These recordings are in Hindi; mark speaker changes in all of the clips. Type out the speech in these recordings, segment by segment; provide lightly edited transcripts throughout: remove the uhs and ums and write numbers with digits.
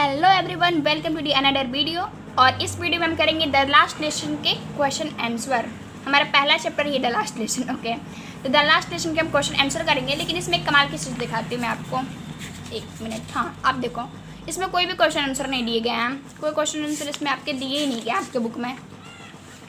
Speaker 1: Hello everyone, welcome to the another video. और इस वीडियो में हम करेंगे द लास्ट लेसन के क्वेश्चन आंसर। हमारा पहला चैप्टर ही द लास्ट लेसन। ओके, तो द लास्ट लेसन के हम क्वेश्चन आंसर करेंगे, लेकिन इसमें कमाल की चीज़ दिखाती हूँ मैं आपको। एक मिनट। हाँ, आप देखो, इसमें कोई भी क्वेश्चन आंसर नहीं दिए गए हैं। कोई क्वेश्चन आंसर इसमें आपके दिए ही नहीं गए आपके बुक में।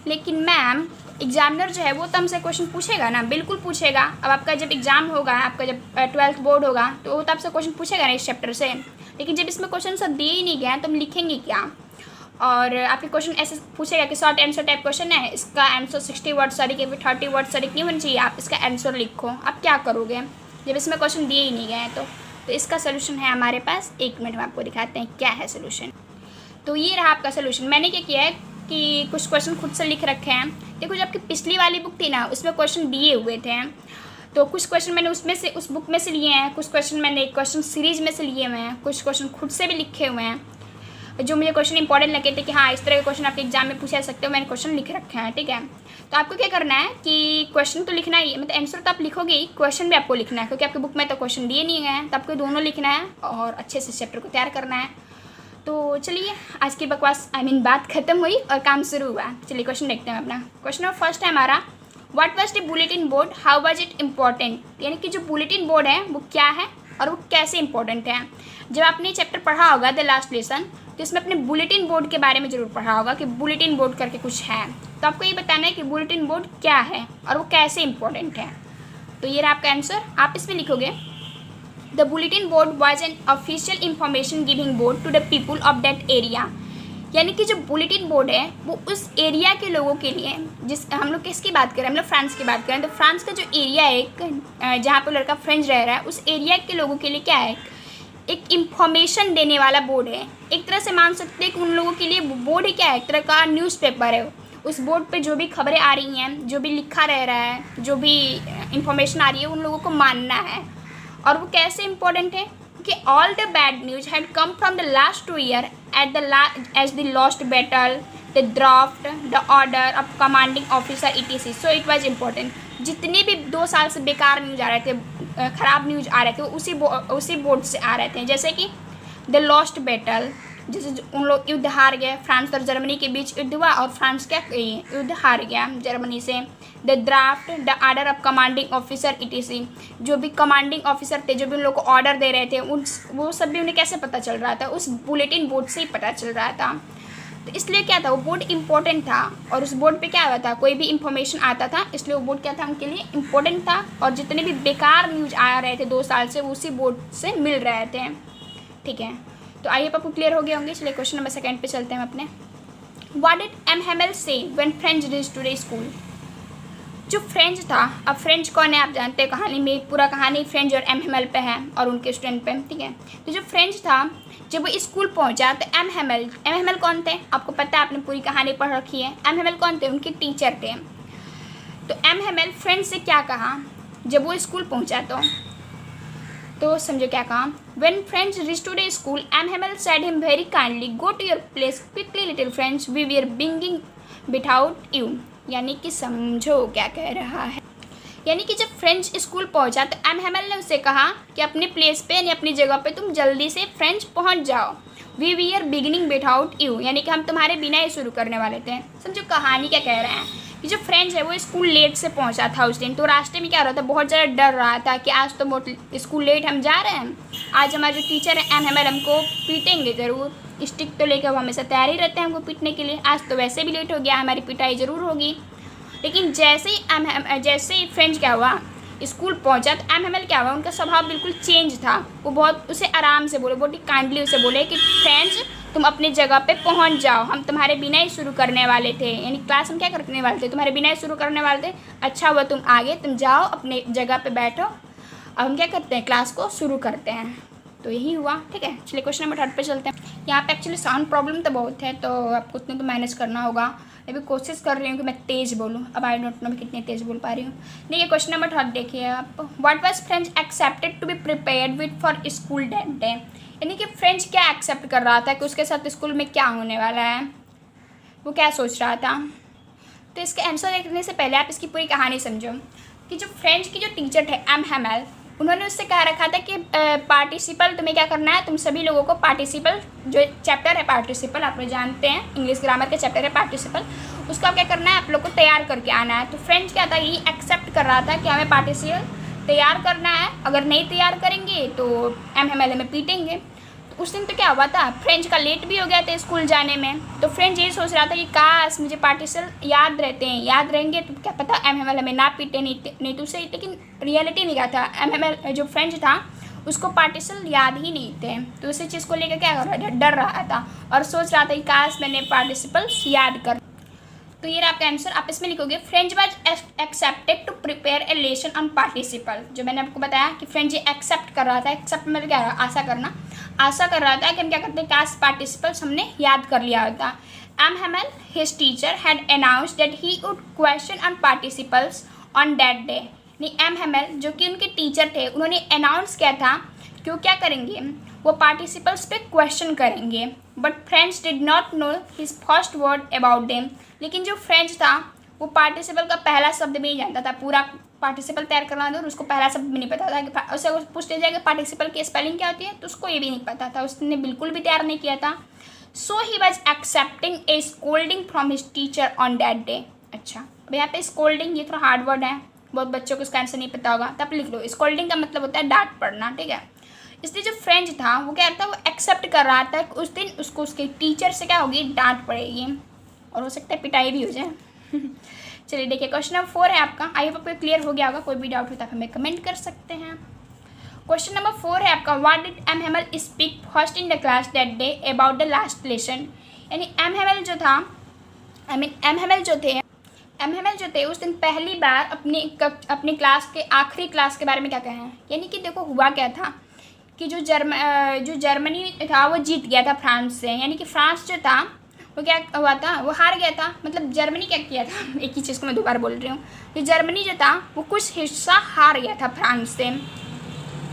Speaker 1: लेकिन मैम एग्जामिनर जो है वो तो हमसे क्वेश्चन पूछेगा ना, बिल्कुल पूछेगा। अब आपका जब एग्जाम होगा, आपका जब 12th बोर्ड होगा, तो वो तो आपसे क्वेश्चन पूछेगा ना इस चैप्टर से। लेकिन जब इसमें क्वेश्चन सब दिए ही नहीं गए हैं तो हम लिखेंगे क्या? और आपके क्वेश्चन ऐसे पूछेगा कि शॉर्ट आंसर टाइप क्वेश्चन है, इसका आंसर 60 वर्ड सॉरी कि 30 वर्ड सॉरी नहीं होनी चाहिए, आप इसका आंसर लिखो। आप क्या करोगे जब इसमें क्वेश्चन दिए ही नहीं गए हैं? तो इसका सोल्यूशन है हमारे पास। 1 मिनट में आपको दिखाते हैं क्या है सोल्यूशन। तो ये रहा आपका सोल्यूशन। मैंने क्या किया है कि कुछ क्वेश्चन खुद से लिख रखे हैं। देखो, जो आपकी पिछली वाली बुक थी ना, उसमें क्वेश्चन दिए हुए थे, तो कुछ क्वेश्चन मैंने उसमें से उस बुक में से लिए हैं, कुछ क्वेश्चन मैंने क्वेश्चन सीरीज में से लिए हुए हैं, कुछ क्वेश्चन खुद से भी लिखे हुए हैं जो मुझे क्वेश्चन इंपॉर्टेंट लगे थे कि हाँ इस तरह के क्वेश्चन आपके एग्जाम में पूछे जा सकते हो। मैंने क्वेश्चन लिख रखे हैं, ठीक है। तो आपको क्या करना है कि क्वेश्चन तो लिखना ही, मतलब आंसर तो आप लिखोगे ही, क्वेश्चन भी आपको लिखना है, क्योंकि आपकी बुक में तो क्वेश्चन दिए नहीं गए हैं। तो आपको दोनों लिखना है और अच्छे से चैप्टर को तैयार करना है। तो चलिए, आज की बकवास बात खत्म हुई और काम शुरू हुआ। चलिए क्वेश्चन देखते हैं अपना। क्वेश्चन नंबर फर्स्ट है हमारा, what was the bulletin board, how was it important. यानी कि जो बुलेटिन बोर्ड है वो क्या है और वो कैसे इंपॉर्टेंट है। जब आपने चैप्टर पढ़ा होगा द लास्ट लेसन, तो इसमें अपने बुलेटिन बोर्ड के बारे में ज़रूर पढ़ा होगा कि बुलेटिन बोर्ड करके कुछ है। तो आपको ये बताना है कि बुलेटिन बोर्ड क्या है और वो कैसे इंपॉर्टेंट है। तो ये रहा आपका आंसर। आप इसमें लिखोगे the bulletin board was an official information giving board to the people of that area. यानी कि जो बुलेटिन बोर्ड है वो उस एरिया के लोगों के लिए, जिस हम लोग किसकी बात करें, हम लोग फ्रांस की बात करें, तो फ्रांस का जो एरिया है जहाँ पर लड़का फ्रेंच रह रहा है, उस एरिया के लोगों के लिए क्या है, एक इंफॉर्मेशन देने वाला बोर्ड है। एक तरह से मान सकते हैं कि उन लोगों के लिए बोर्ड ही क्या है, एक तरह का न्यूज़पेपर है। उस बोर्ड पे जो भी खबरें आ रही हैं, जो भी लिखा रह रहा है, जो भी इंफॉर्मेशन आ रही है, उन लोगों को मानना है। और वो कैसे इंपॉर्टेंट है कि all the bad news had come from the last 2 years as the lost battle, the draft, the order of commanding officer etc. So it was important। जितने भी 2 साल से बेकार न्यूज आ रहे थे, ख़राब न्यूज आ रहे थे, वो उसी बोर्ड से आ रहे थे। जैसे कि द लॉस्ट बैटल, जैसे उन लोग युद्ध हार गए, फ्रांस और जर्मनी के बीच युद्ध हुआ और फ्रांस क्या युद्ध हार गया जर्मनी से। The draft, the order of commanding officer etc. जो भी कमांडिंग ऑफिसर थे, जो भी उन लोग को ऑर्डर दे रहे थे, वो सब भी उन्हें कैसे पता चल रहा था, उस बुलेटिन बोर्ड से ही पता चल रहा था। तो इसलिए क्या था, वो बोर्ड इम्पोर्टेंट था। और उस बोर्ड पे क्या हुआ था, कोई भी इंफॉर्मेशन आता था, इसलिए वो बोर्ड क्या था, उनके लिए इम्पोर्टेंट था। और जितने भी बेकार न्यूज आ रहे थे 2 साल से, वो उसी बोर्ड से मिल रहे थे, ठीक है। तो आइए आपको क्लियर हो गए होंगे। चलिए क्वेश्चन नंबर 2 पे चलते हैं अपने। What did M Hamel say when French reached to the school. जो फ्रेंच था, अब फ्रेंच कौन है आप जानते हैं, कहानी में पूरा कहानी फ्रेंच और एम हेमेल पे है और उनके स्टूडेंट पे, ठीक है। तो जो फ्रेंच था, जब वो स्कूल पहुंचा तो एम हेमेल कौन थे आपको पता है, आपने पूरी कहानी पढ़ रखी है। एम हेमेल कौन थे, उनके टीचर थे। तो एम हेमेल फ्रेंच से क्या कहा जब वो स्कूल पहुंचा, तो समझो क्या कहा। When French reached to the school, M. Hamel said him very kindly, "Go to your place quickly, little French. We were being without you." यानी कि समझो क्या कह रहा है। यानी कि जब फ्रेंच स्कूल पहुंचा तो एम हेमल ने उसे कहा कि अपने प्लेस पे यानी अपनी जगह पे तुम जल्दी से फ्रेंच पहुंच जाओ। We were beginning without you, यानी कि हम तुम्हारे बिना ही शुरू करने वाले थे। समझो कहानी क्या कह रहे हैं कि जो फ्रेंच है वो स्कूल लेट से पहुंचा था उस दिन। तो रास्ते में क्या हो रहा था, बहुत ज़्यादा डर रहा था कि आज तो बहुत स्कूल लेट हम जा रहे हैं, आज हमारे जो टीचर है एम हेमल हमको पीटेंगे ज़रूर। स्टिक तो लेकर वो हमेशा तैयार ही रहते हैं हमको पीटने के लिए। आज तो वैसे भी लेट हो गया, हमारी पिटाई ज़रूर होगी। लेकिन जैसे ही फ्रेंच क्या हुआ, स्कूल पहुंचा, तो एम हेमल क्या हुआ, उनका स्वभाव बिल्कुल चेंज था। वो बहुत उसे आराम से बोले, बहुत ही काइंडली उसे बोले कि फ्रेंच तुम अपनी जगह पे पहुंच जाओ, हम तुम्हारे बिना ही शुरू करने वाले थे। यानी क्लास हम क्या करने वाले थे, तुम्हारे बिना ही शुरू करने वाले थे। अच्छा हुआ तुम आगे, तुम जाओ अपने जगह पे बैठो, अब हम क्या करते हैं, क्लास को शुरू करते हैं। तो यही हुआ, ठीक है। चलिए क्वेश्चन नंबर 3 पे चलते हैं। यहाँ पे एक्चुअली साउंड प्रॉब्लम तो बहुत है, तो आपको उतने तो मैनेज करना होगा। मैं भी कोशिश कर रही हूँ कि मैं तेज़ बोलूँ, अब आई डोंट नो मैं कितनी तेज़ बोल पा रही हूँ। देखिए क्वेश्चन नंबर 3 देखिए आप। What was French accepted to be prepared with for school that day. यानी कि फ्रेंच क्या एक्सेप्ट कर रहा था कि उसके साथ स्कूल में क्या होने वाला है, वो क्या सोच रहा था। तो इसके आंसर देखने से पहले आप इसकी पूरी कहानी समझो कि जो फ्रेंच की जो टीचर थे एम हेमल, उन्होंने उससे कह रखा था कि पार्टिसिपल तुम्हें क्या करना है, तुम सभी लोगों को पार्टिसिपल जो चैप्टर है पार्टिसिपल आप लोग जानते हैं इंग्लिश ग्रामर का चैप्टर है पार्टिसिपल, उसको आप क्या करना है, आप लोग को तैयार करके आना है। तो फ्रेंच क्या था, ये एक्सेप्ट कर रहा था कि हमें पार्टिसिपल तैयार करना है, अगर नहीं तैयार करेंगे तो MMLA में पीटेंगे। तो उस दिन तो क्या हुआ था, फ्रेंच का लेट भी हो गया था स्कूल जाने में। तो फ्रेंच यही सोच रहा था कि काश मुझे पार्टिसिपल याद रहते हैं, याद रहेंगे तो क्या पता MMLA में ना पीटे, नहीं तो उसे। लेकिन रियलिटी नहीं क्या था, MMLA जो फ्रेंच था उसको पार्टिसिपल याद ही नहीं थे। तो उसी चीज़ को लेकर क्या कर रहा था, डर रहा था और सोच रहा था कि काश मैंने पार्टिसिपल्स याद कर। तो ये आपका आंसर, आप इसमें लिखोगे French was accepted to prepare a lesson on participle. जो मैंने आपको बताया कि फ्रेंच ये एक्सेप्ट कर रहा था, एक्सेप्ट मतलब क्या रहा, आशा करना, आशा कर रहा था कि हम क्या करते हैं, काश पार्टिसिपल्स हमने याद कर लिया होता। MML his teacher had announced that he would question on participles on that day. नहीं, MML जो कि उनके टीचर थे उन्होंने अनाउंस किया था कि वो क्या करेंगे, वो पार्टिसिपल्स पे क्वेश्चन करेंगे। But French did not know his first word about them. लेकिन जो फ्रेंच था वो पार्टिसिपल का पहला शब्द भी नहीं जानता था, पूरा पार्टिसिपल तैयार करना था और उसको पहला शब्द भी नहीं पता था कि उससे पूछ लिया जाए कि पार्टिसिपल की स्पेलिंग क्या होती है, तो उसको ये भी नहीं पता था, उसने बिल्कुल भी तैयार नहीं किया था। So he was accepting a scolding from his teacher on that day. अच्छा, अब यहाँ पे स्कोल्डिंग ये थोड़ा हार्ड वर्ड है, बहुत बच्चों को इसका आंसर नहीं पता होगा, तब लिख लो। स्कोल्डिंग का मतलब होता है डांट पड़ना, ठीक है। इसलिए जो फ्रेंच था वो क्या था, वो एक्सेप्ट कर रहा था कि उस दिन उसको उसके टीचर से क्या होगी, डांट पड़ेगी और हो सकता है पिटाई भी हो जाए। चलिए देखिए, क्वेश्चन नंबर 4 है आपका। आई होप आपको क्लियर हो गया होगा, कोई भी डाउट हो तो आप हमें कमेंट कर सकते हैं। क्वेश्चन नंबर 4 है आपका, what did MML speak first in the class that day about the last lesson. यानी MML जो था, MML जो थे उस दिन पहली बार अपनी क्लास के आखिरी क्लास के बारे में क्या कहें। यानी कि देखो हुआ क्या था कि जो जर्मनी था वो जीत गया था फ्रांस से। यानी कि फ्रांस जो था वो क्या हुआ था, वो हार गया था। मतलब जर्मनी क्या किया था, एक ही चीज़ को मैं दोबारा बोल रही हूँ, जो जर्मनी जो था वो कुछ हिस्सा हार गया था फ्रांस से।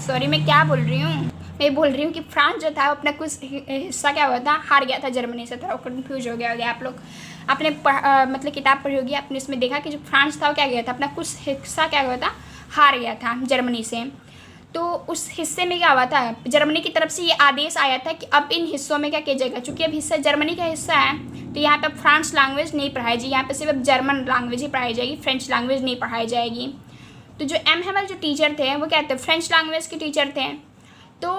Speaker 1: सॉरी, मैं क्या बोल रही हूँ, मैं बोल रही हूँ कि फ्रांस जो था वो अपना कुछ हिस्सा क्या हुआ था, हार गया था जर्मनी से। थोड़ा कन्फ्यूज हो गया आप लोग, आपने मतलब किताब पढ़ी होगी, आपने इसमें देखा कि जो फ्रांस था वो क्या गया था, अपना कुछ हिस्सा क्या हुआ था, हार गया था जर्मनी से। तो उस हिस्से में क्या हुआ था, जर्मनी की तरफ से ये आदेश आया था कि अब इन हिस्सों में क्या किया जाएगा, चूँकि अब हिस्सा जर्मनी का हिस्सा है तो यहाँ पे फ्रांस लैंग्वेज नहीं पढ़ाई जाएगी, यहाँ पे सिर्फ जर्मन लैंग्वेज ही पढ़ाई जाएगी, फ्रेंच लैंग्वेज नहीं पढ़ाई जाएगी। तो जो MML जो टीचर थे वो क्या थे, फ्रेंच लैंग्वेज के टीचर थे। तो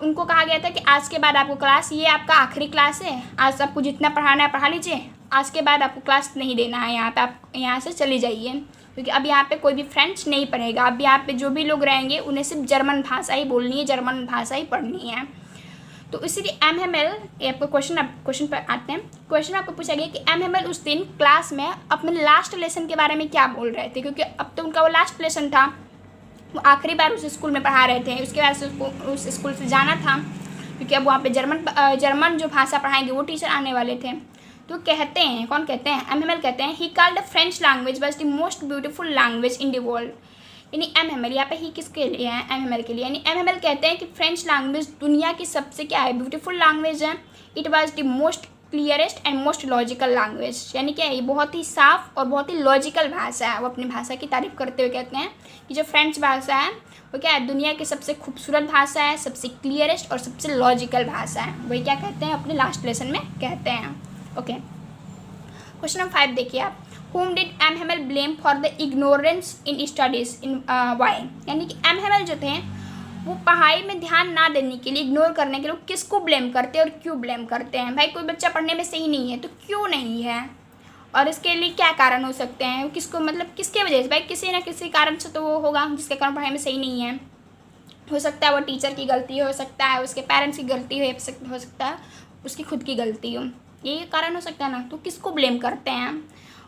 Speaker 1: उनको कहा गया था कि आज के बाद आपको क्लास, ये आपका आखिरी क्लास है, आज आपको जितना पढ़ाना है पढ़ा लीजिए, आज के बाद आपको क्लास नहीं देना है, यहाँ पे आप यहाँ से चले जाइए, क्योंकि अब यहाँ पे कोई भी फ्रेंच नहीं पढ़ेगा। अब यहाँ पे जो भी लोग रहेंगे उन्हें सिर्फ जर्मन भाषा ही बोलनी है, जर्मन भाषा ही पढ़नी है। तो इसीलिए MML, आपको क्वेश्चन पर आते हैं। क्वेश्चन आपको पूछा गया कि MML उस दिन क्लास में अपने लास्ट लेसन के बारे में क्या बोल रहे थे, क्योंकि अब तो उनका वो लास्ट लेसन था, वो आखिरी बार उस स्कूल में पढ़ा रहे थे, उसके बाद से उसको उस स्कूल से जाना था, क्योंकि अब वहाँ पे जर्मन जो भाषा पढ़ाएंगे वो टीचर आने वाले थे। तो कहते हैं, कौन कहते हैं, MML कहते हैं, he called the French language was the most beautiful language in the world. यानी MML यहाँ पे ही किसके लिए है, MML के लिए। यानी MML कहते हैं कि फ्रेंच लैंग्वेज दुनिया की सबसे क्या है, ब्यूटीफुल लैंग्वेज है। It was the most clearest and most logical language. यानी क्या है, ये बहुत ही साफ और बहुत ही लॉजिकल भाषा है। वो अपनी भाषा की तारीफ करते हुए कहते हैं कि जो फ्रेंच भाषा है वो क्या है, दुनिया की सबसे खूबसूरत भाषा है, सबसे क्लियरेस्ट और सबसे लॉजिकल भाषा है। वही क्या कहते हैं, अपने लास्ट लेसन में कहते हैं। ओके, क्वेश्चन नंबर 5 देखिए आप, whom did MML blame for the ignorance in studies in why। यानी कि MML जो थे वो पढ़ाई में ध्यान ना देने के लिए, इग्नोर करने के लिए किसको ब्लेम करते हैं और क्यों ब्लेम करते हैं। भाई कोई बच्चा पढ़ने में सही नहीं है तो क्यों नहीं है, और इसके लिए क्या कारण हो सकते हैं, किसको मतलब किसके वजह से, भाई किसी ना किसी कारण से तो वो होगा जिसके कारण पढ़ाई में सही नहीं है। हो सकता है वो टीचर की गलती हो सकता है, उसके पेरेंट्स की गलती हो सकता है उसकी खुद की गलती हो, ये कारण हो सकता है ना। तो किसको ब्लेम करते हैं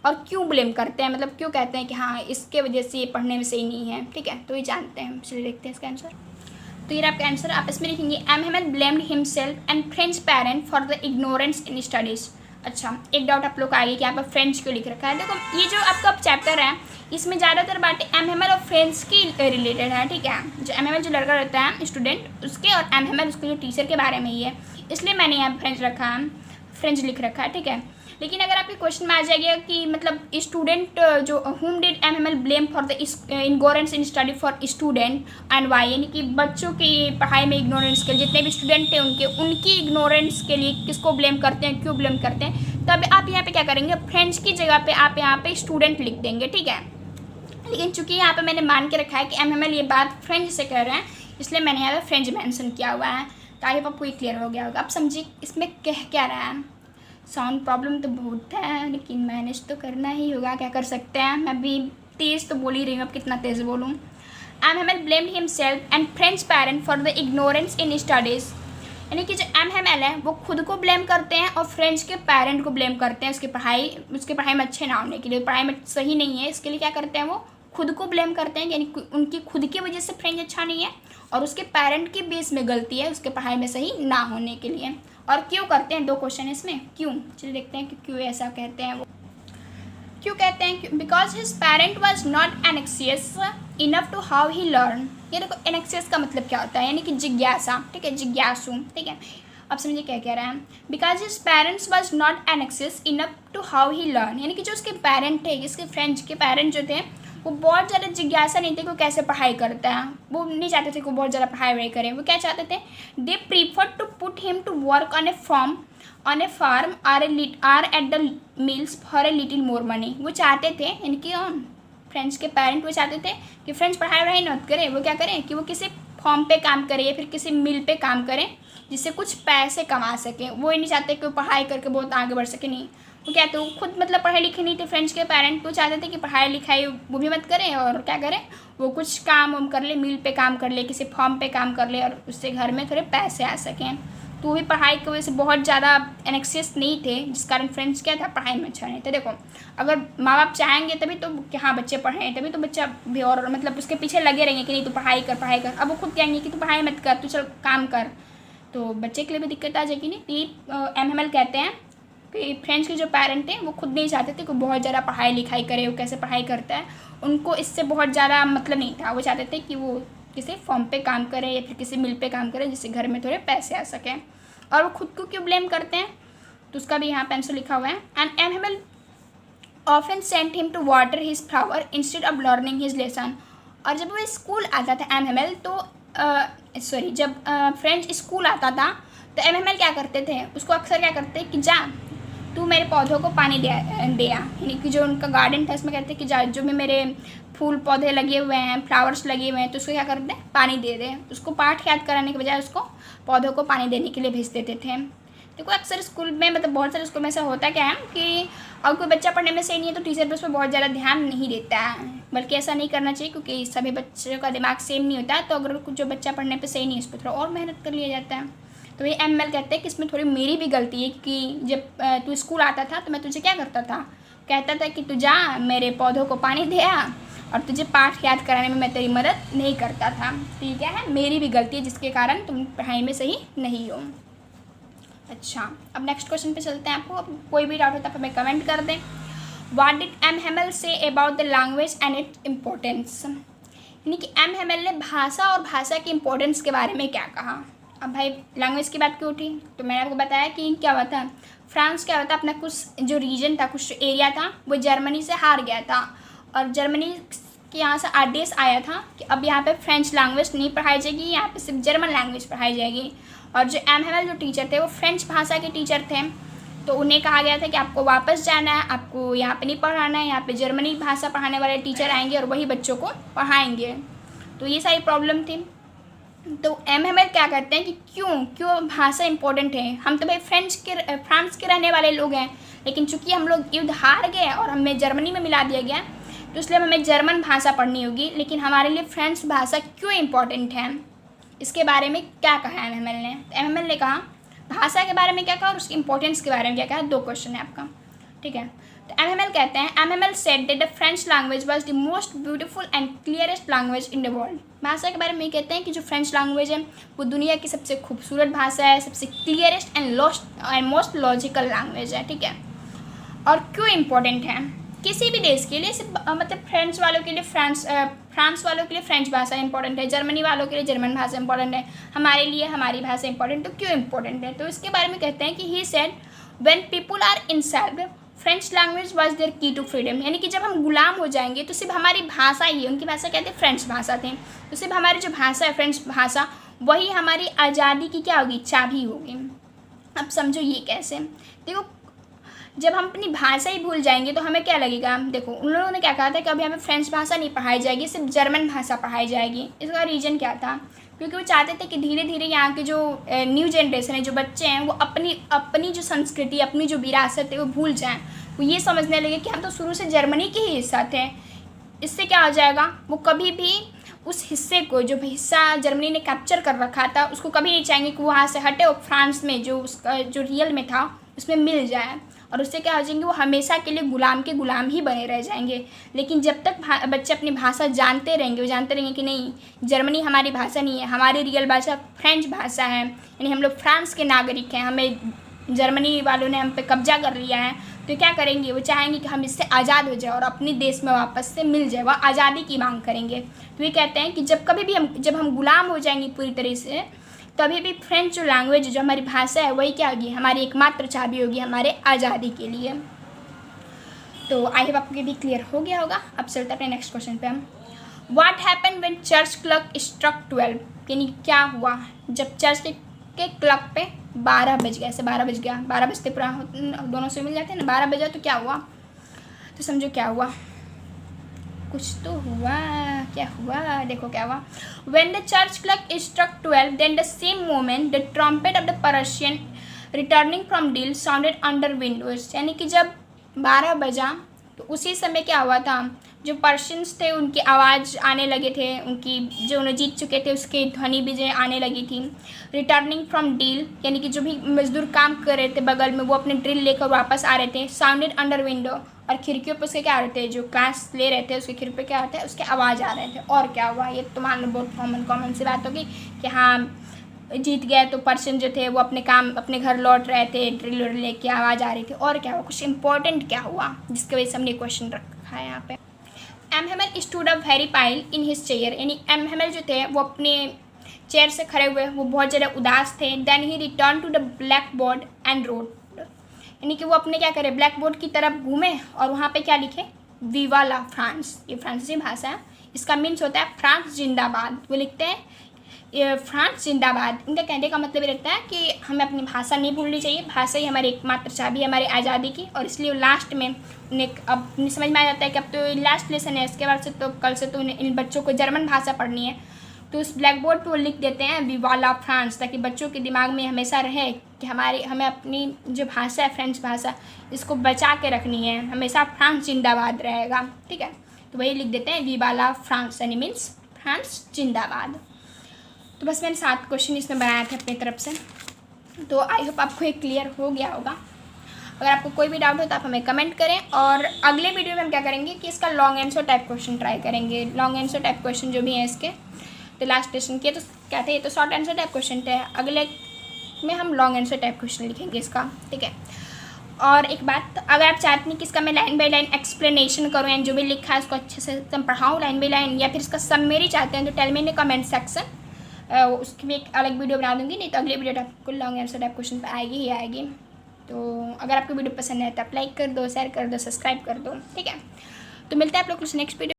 Speaker 1: और क्यों ब्लेम करते हैं, मतलब क्यों कहते हैं कि हाँ इसके वजह से ये पढ़ने में सही नहीं है, ठीक है। तो ये जानते हैं, चलिए देखते हैं इसका आंसर। तो ये आपका आंसर, आप इसमें लिखेंगे MML blamed himself and French parent for the ignorance in studies. अच्छा, एक डाउट आप लोग को आएगी कि यहाँ पर फ्रेंच क्यों लिख रखा है। देखो ये जो आपका चैप्टर है इसमें ज़्यादातर बातें MML और फ्रेंच की रिलेटेड है, ठीक है। जो MML जो लड़का रहता है स्टूडेंट उसके, और MML उसके जो टीचर के बारे में ही है, इसलिए मैंने यहाँ फ्रेंच लिख रखा है, ठीक है। लेकिन अगर आपके क्वेश्चन में आ जाएगा कि मतलब स्टूडेंट जो whom did MML blame for the ignorance in study for student and why, यानी कि बच्चों की पढ़ाई में इग्नोरेंस के लिए, जितने भी स्टूडेंट थे उनकी इग्नोरेंस के लिए किसको ब्लेम करते हैं, क्यों ब्लेम करते हैं, तब आप यहाँ पे क्या करेंगे, फ्रेंड्स की जगह पे आप यहाँ पे स्टूडेंट लिख देंगे, ठीक है। लेकिन चूंकि यहाँ पे मैंने मान के रखा है कि MML ये बात फ्रेंड्स से कह रहे हैं, इसलिए मैंने यहाँ पे फ्रेंड्स मेंशन किया हुआ है, ताकि आपको ये क्लियर हो गया होगा। अब समझिए इसमें कह क्या रहा है। साउंड प्रॉब्लम तो बहुत है, लेकिन मैनेज तो करना ही होगा, क्या कर सकते हैं। मैं भी तेज़ तो बोल ही रही हूँ, अब कितना तेज़ बोलूँ। MML blamed himself and French parent for the ignorance in studies, यानी कि जो MML है वो खुद को ब्लेम करते हैं और फ्रेंच के पेरेंट को ब्लेम करते हैं उसकी पढ़ाई में अच्छे ना होने के लिए, पढ़ाई में सही नहीं है, इसके लिए क्या करते हैं, वो खुद को ब्लेम करते हैं, यानी उनकी खुद की वजह से फ्रेंच अच्छा नहीं है और उसके पेरेंट की बेस में गलती है उसके पढ़ाई में सही ना होने के लिए। और क्यों करते हैं, 2 क्वेश्चन है इसमें, क्यों, चलिए देखते हैं कि क्यों ऐसा कहते हैं। वो क्यों कहते हैं, because his parent was not anxious enough to how he learn. ये देखो एनेक्सियस का मतलब क्या होता है, यानी कि जिज्ञासा, ठीक है, जिज्ञासु, ठीक है। अब समझिए क्या कह रहा है, because his parents was not anxious enough to how he learn, यानी कि जो उसके पेरेंट थे, इसके फ्रेंच के पेरेंट जो थे वो बहुत ज़्यादा जिज्ञासा नहीं थे कि वो कैसे पढ़ाई करता है, वो नहीं चाहते थे कि वो बहुत ज़्यादा पढ़ाई वढ़ाई करे। वो क्या चाहते थे, they prefer to put him to work on a farm or at the mills for a little more money. वो चाहते थे, यानी कि फ्रेंच के पेरेंट वो चाहते थे कि फ्रेंच पढ़ाई वढ़ाई मत करे, वो क्या करें कि वो किसी फॉर्म पे काम करे या फिर किसी मिल पे काम करें जिससे कुछ पैसे कमा सकें। वो ही नहीं चाहते कि वो पढ़ाई करके बहुत आगे बढ़ सके, नहीं, वो क्या, तो खुद मतलब पढ़े लिखे नहीं थे फ्रेंच के पेरेंट, वो चाहते थे कि पढ़ाई लिखाई वो भी मत करें और क्या करें, वो कुछ काम वाम कर ले, मिल पे काम कर ले, किसी फॉर्म पे काम कर ले और उससे घर में थोड़े पैसे आ सकें। तो वो भी पढ़ाई की वजह से बहुत ज़्यादा एनेक्सियस नहीं थे, जिस कारण फ्रेंड्स क्या था, पढ़ाई में अच्छा नहीं थे। देखो अगर माँ बाप चाहेंगे तभी तो कि हाँ बच्चे पढ़ें, तभी तो बच्चा भी और मतलब उसके पीछे लगे रहेंगे कि नहीं तू पढ़ाई कर पढ़ाई कर। अब वो खुद कहेंगे कि तू पढ़ाई मत कर, तू चल काम कर, तो बच्चे के लिए भी दिक्कत आ जाएगी। नहीं, MML कहते हैं कि फ्रेंड्स के जो पेरेंट थे वो खुद नहीं चाहते थे कि बहुत ज़्यादा पढ़ाई लिखाई करे, वो कैसे पढ़ाई करता है, उनको इससे बहुत ज़्यादा मतलब नहीं था। वो चाहते थे कि वो किसी फॉर्म पे काम करे या फिर किसी मिल पे काम करे जिससे घर में थोड़े पैसे आ सकें। और वो खुद को क्यों ब्लेम करते हैं, तो उसका भी यहाँ पे आंसर लिखा हुआ है। And MML often sent him to water his flower instead of learning his lesson. और जब वो स्कूल आता था MML तो जब फ्रेंच स्कूल आता था तो MML क्या करते थे, उसको अक्सर क्या करते कि जा तू मेरे पौधों को पानी दे यानी कि जो उनका गार्डन था उसमें कहते कि जा जो भी मेरे फूल पौधे लगे हुए हैं, फ्लावर्स लगे हुए हैं, तो उसको क्या करते हैं, पानी दे दे। उसको पाठ याद कराने के बजाय उसको पौधों को पानी देने के लिए भेज देते थे। देखो अक्सर स्कूल में मतलब बहुत सारे स्कूल में ऐसा होता क्या है कि अगर कोई बच्चा पढ़ने में सही नहीं है तो टीचर भी उस पर बहुत ज़्यादा ध्यान नहीं देता है, बल्कि ऐसा नहीं करना चाहिए क्योंकि सभी बच्चों का दिमाग सेम नहीं होता। तो अगर जो बच्चा पढ़ने पे सही नहीं है उस पर थोड़ा और मेहनत कर लिया जाता है। तो ये MML कहते हैं कि इसमें थोड़ी मेरी भी गलती है कि जब तू स्कूल आता था तो मैं तुझे क्या करता था, कहता था कि तू जा मेरे पौधों को पानी दे आ, और तुझे पाठ याद कराने में मैं तेरी मदद नहीं करता था। तो ये क्या है, मेरी भी गलती है जिसके कारण तुम पढ़ाई में सही नहीं हो। अच्छा, अब नेक्स्ट क्वेश्चन पे चलते हैं। आपको अब कोई भी डाउट होता है तो हमें कमेंट कर दें। What did MML say about the language and its importance, यानी कि MML ने भाषा और भाषा की इम्पोर्टेंस के बारे में क्या कहा। अब भाई लैंग्वेज की बात क्यों उठी, तो मैंने आपको बताया कि क्या हुआ था, फ्रांस क्या हुआ था, अपना कुछ जो रीजन था, कुछ एरिया था वो जर्मनी से हार गया था और जर्मनी के यहाँ से आदेश आया था कि अब यहाँ पे फ्रेंच लैंग्वेज नहीं पढ़ाई जाएगी, यहाँ पे सिर्फ जर्मन लैंग्वेज पढ़ाई जाएगी। और जो MML जो टीचर थे वो फ्रेंच भाषा के टीचर थे, तो उन्हें कहा गया था कि आपको वापस जाना है, आपको यहाँ पे नहीं पढ़ाना है, यहाँ पे जर्मनी भाषा पढ़ाने वाले टीचर आएंगे और वही बच्चों को पढ़ाएंगे। तो ये सारी प्रॉब्लम थी। तो MML क्या करते हैं कि क्यों भाषा इंपॉर्टेंट है। हम तो भाई फ्रांस के रहने वाले लोग हैं, लेकिन चूंकि हम लोग युद्ध हार गए और हमें जर्मनी में मिला दिया गया तो इसलिए हमें जर्मन भाषा पढ़नी होगी, लेकिन हमारे लिए फ्रेंच भाषा क्यों इम्पोर्टेंट है, इसके बारे में क्या कहा MML ने। तो MML ने कहा भाषा के बारे में क्या कहा और उसकी इंपॉर्टेंस के बारे में क्या कहा। 2 क्वेश्चन है आपका, ठीक है। तो MML कहते हैं MML said that the French language was the most beautiful and clearest language in the world। भाषा के बारे में कहते हैं कि जो फ्रेंच लैंग्वेज है वो दुनिया की सबसे खूबसूरत भाषा है, सबसे clearest and most logical language है, ठीक है। और क्यों इम्पोर्टेंट है किसी भी देश के लिए, सिर्फ मतलब फ्रेंच वालों के लिए फ्रांस वालों के लिए फ्रेंच भाषा इंपॉर्टेंट है, जर्मनी वालों के लिए जर्मन भाषा इंपॉर्टेंट है, हमारे लिए हमारी भाषा इंपॉर्टेंट। तो क्यों इंपॉर्टेंट है, तो इसके बारे में कहते हैं कि he said when people are enslaved French language was their key to freedom, यानी कि जब हम गुलाम हो जाएंगे तो सिर्फ हमारी भाषा ही, उनकी भाषा क्या थी, फ्रेंच भाषा थी, तो सिर्फ हमारी जो भाषा है फ्रेंच भाषा वही हमारी आज़ादी की क्या होगी, चाबी होगी। अब समझो ये कैसे, देखो जब हम अपनी भाषा ही भूल जाएंगे तो हमें क्या लगेगा, देखो उन लोगों ने क्या कहा था कि अभी हमें फ्रेंच भाषा नहीं पढ़ाई जाएगी, सिर्फ जर्मन भाषा पढ़ाई जाएगी। इसका रीज़न क्या था, क्योंकि वो चाहते थे कि धीरे धीरे यहाँ के जो न्यू जनरेशन है, जो बच्चे हैं, वो अपनी जो संस्कृति, अपनी जो विरासत है वो भूल जाएं। वो ये समझने लगे कि हम तो शुरू से जर्मनी के ही हिस्सा थे। इससे क्या हो जाएगा, वो कभी भी उस हिस्से को, जो हिस्सा जर्मनी ने कैप्चर कर रखा था, उसको कभी नहीं चाहेंगे कि वहाँ से हटे और फ्रांस में जो उसका जो रियल में था उसमें मिल जाए, और उससे क्या हो जाएंगे, वो हमेशा के लिए गुलाम के गुलाम ही बने रह जाएंगे। लेकिन जब तक बच्चे अपनी भाषा जानते रहेंगे, वो जानते रहेंगे कि नहीं जर्मनी हमारी भाषा नहीं है, हमारी रियल भाषा फ्रेंच भाषा है, यानी हम लोग फ्रांस के नागरिक हैं, हमें जर्मनी वालों ने हम पे कब्जा कर लिया है, तो क्या करेंगे, वो चाहेंगे कि हम इससे आज़ाद हो जाए और अपने देश में वापस से मिल जाए, वह आज़ादी की मांग करेंगे। तो ये कहते हैं कि जब हम गुलाम हो जाएंगे पूरी तरह से, तभी भी फ्रेंच जो लैंग्वेज, जो हमारी भाषा है, वही क्या होगी, हमारी एकमात्र चाबी होगी हमारे आज़ादी के लिए। तो आई होप आपको भी क्लियर हो गया होगा। अब चलते हैं अपने नेक्स्ट क्वेश्चन पे हम। What happen when church clock struck 12, यानी क्या हुआ जब चर्च के क्लॉक पे 12 बज गया, ऐसे 12 बज गया, 12 बजते पूरा दोनों से मिल जाते हैं ना, 12 बजा तो क्या हुआ, तो समझो क्या हुआ, कुछ तो हुआ, क्या हुआ, देखो क्या हुआ। When the church clock struck 12, then the same moment the trumpet of the Persian returning from Deal sounded under windows, यानी कि जब 12 बजा तो उसी समय क्या हुआ था, जो पर्शियंस थे उनकी आवाज़ आने लगे थे, उनकी जो उन्हें जीत चुके थे उसकी ध्वनि भी जो आने लगी थी। रिटर्निंग फ्रॉम डील, यानी कि जो भी मजदूर काम कर रहे थे बगल में, वो अपने ड्रिल लेकर वापस आ रहे थे। साउंडेड अंडर विंडो, और खिड़कियों पर उसके क्या आ रहे थे, जो क्लास ले रहे थे उसके खिड़की पे क्या आते हैं, उसके आवाज़ आ रहे थे। और क्या हुआ, ये तो मान लो बहुत कॉमन सी बात होगी कि हाँ जीत गए, तो पर्सन जो थे वो अपने घर लौट रहे थे, ड्रिल लेके आवाज़ आ रही थी। और क्या हुआ, कुछ इंपॉर्टेंट क्या हुआ जिसकी वजह से हमने क्वेश्चन रखा है यहाँ पे। M Hamel stood up very pale in his chair, यानी एम हेमल जो थे वो अपने चेयर से खड़े हुए, वो बहुत ज़्यादा उदास थे। Then he return to the black board and wrote, यानी कि वो अपने क्या करे, ब्लैक बोर्ड की तरफ घूमे और वहाँ पे क्या लिखे, विवा ला फ्रांस, ये फ्रांसीसी भाषा है, इसका मीन्स होता है फ्रांस जिंदाबाद। वो लिखते हैं फ्रांस जिंदाबाद। इनका कहने का मतलब ये रहता है कि हमें अपनी भाषा नहीं भूलनी चाहिए, भाषा ही हमारी एकमात्र चाबी है हमारी आज़ादी की। और इसलिए लास्ट में उन्हें अब समझ में आ जाता है कि अब तो लास्ट लेसन है, इसके बाद से तो कल से तो इन बच्चों को जर्मन भाषा पढ़नी है, तो उस ब्लैक बोर्ड पर वो लिख देते हैं विवा ला फ्रांस, ताकि बच्चों के दिमाग में हमेशा रहे कि हमें अपनी जो भाषा है फ्रेंच भाषा, इसको बचा के रखनी है, हमेशा फ्रांस जिंदाबाद रहेगा। ठीक है, तो वही लिख देते हैं विवा ला फ्रांस, यानी मीन्स फ्रांस जिंदाबाद। तो बस मैंने 7 क्वेश्चन इसमें बनाए थे अपनी तरफ से, तो आई होप आपको ये क्लियर हो गया होगा। अगर आपको कोई भी डाउट हो तो आप हमें कमेंट करें, और अगले वीडियो में हम क्या करेंगे कि इसका long answer type question try करेंगे। लॉन्ग आंसर टाइप क्वेश्चन जो भी हैं इसके, तो लास्ट लेसन के तो क्या थे, ये तो शॉर्ट आंसर टाइप क्वेश्चन थे, अगले में हम लॉन्ग आंसर टाइप क्वेश्चन लिखेंगे इसका। ठीक है, और एक बात, अगर आप चाहते हैं कि इसका मैं लाइन बाय लाइन एक्सप्लेनेशन करूँ एंड जो भी लिखा है उसको अच्छे से पढ़ाऊँ लाइन बाय लाइन, या फिर इसका समरी चाहते हैं तो tell me in the comment section, उसकी भी एक अलग वीडियो बना दूंगी। नहीं तो अगले वीडियो आपको लॉन्ग आंसर टाइप क्वेश्चन पे आएगी ही आएगी। तो अगर आपको वीडियो पसंद है तो आप लाइक कर दो, शेयर कर दो, सब्सक्राइब कर दो। ठीक है, तो मिलते हैं आप लोग कुछ नेक्स्ट वीडियो।